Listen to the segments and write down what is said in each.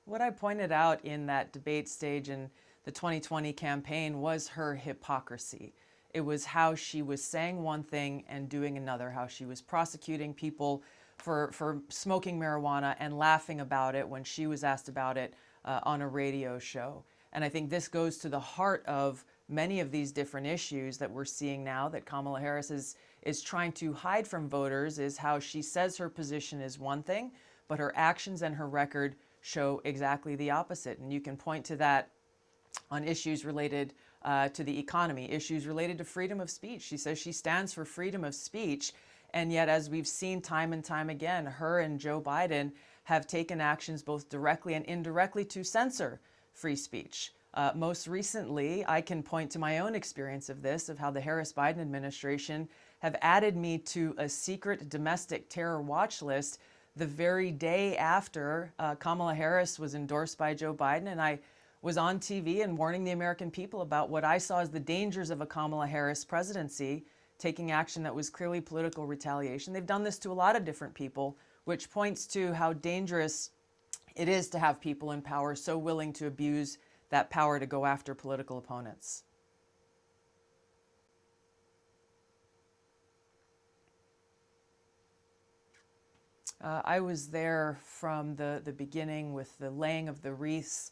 What I pointed out in that debate stage in the 2020 campaign was her hypocrisy. It was how she was saying one thing and doing another, how she was prosecuting people for smoking marijuana and laughing about it when she was asked about it on a radio show. And I think this goes to the heart of many of these different issues that we're seeing now that Kamala Harris is trying to hide from voters, is how she says her position is one thing, but her actions and her record show exactly the opposite. And you can point to that on issues related to the economy, issues related to freedom of speech. She says she stands for freedom of speech, and yet, as we've seen time and time again, her and Joe Biden have taken actions both directly and indirectly to censor free speech. Most recently, I can point to my own experience of this, of how the Harris-Biden administration have added me to a secret domestic terror watch list the very day after Kamala Harris was endorsed by Joe Biden, and I was on TV and warning the American people about what I saw as the dangers of a Kamala Harris presidency, taking action that was clearly political retaliation. They've done this to a lot of different people, which points to how dangerous it is to have people in power so willing to abuse that power to go after political opponents. I was there from the beginning with the laying of the wreaths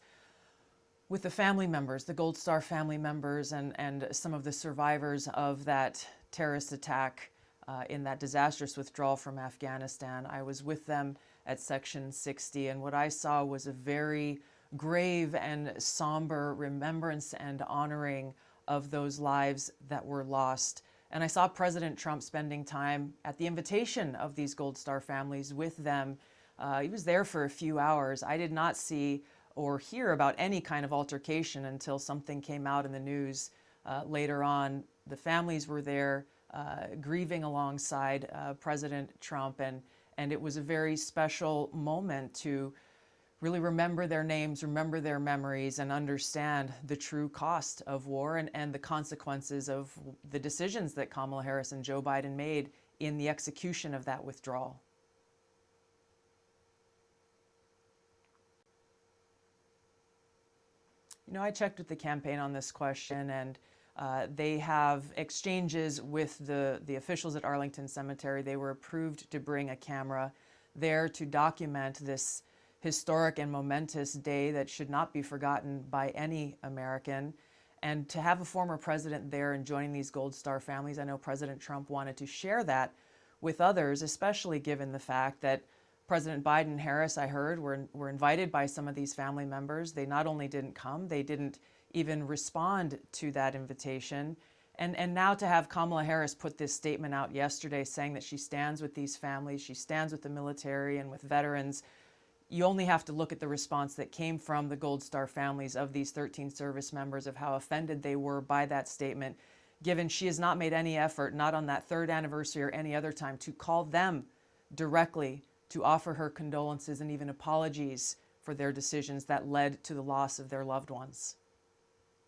with the family members, the Gold Star family members, and some of the survivors of that terrorist attack in that disastrous withdrawal from Afghanistan. I was with them at Section 60, and what I saw was a very grave and somber remembrance and honoring of those lives that were lost. And I saw President Trump spending time at the invitation of these Gold Star families with them. He was there for a few hours. I did not see or hear about any kind of altercation until something came out in the news later on. The families were there grieving alongside President Trump, and it was a very special moment to really remember their names, remember their memories, and understand the true cost of war and the consequences of the decisions that Kamala Harris and Joe Biden made in the execution of that withdrawal. You know, I checked with the campaign on this question, and they have exchanges with the officials at Arlington Cemetery. They were approved to bring a camera there to document this historic and momentous day that should not be forgotten by any American. And to have a former president there and joining these Gold Star families, I know President Trump wanted to share that with others, especially given the fact that President Biden and Harris, I heard, were invited by some of these family members. They not only didn't come, they didn't even respond to that invitation. And now to have Kamala Harris put this statement out yesterday saying that she stands with these families, she stands with the military and with veterans, you only have to look at the response that came from the Gold Star families of these 13 service members, of how offended they were by that statement, given she has not made any effort, not on that third anniversary or any other time, to call them directly to offer her condolences and even apologies for their decisions that led to the loss of their loved ones.